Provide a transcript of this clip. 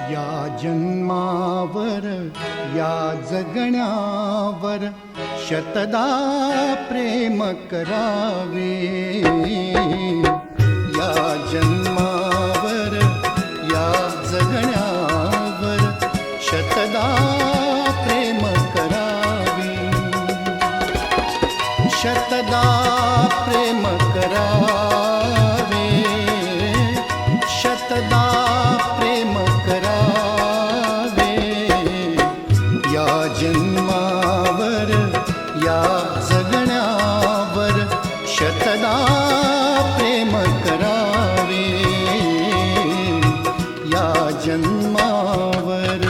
या जन्मावर या जगण्यावर शतदा प्रेम करावे। या जन्मावर या जगण्यावर शतदा प्रेम करावे। शतदा प्रेम करावे। शतदा प्रेम करावे। या जन्मावर या जगण्यावर शतदा प्रेम करावे। या जन्मावर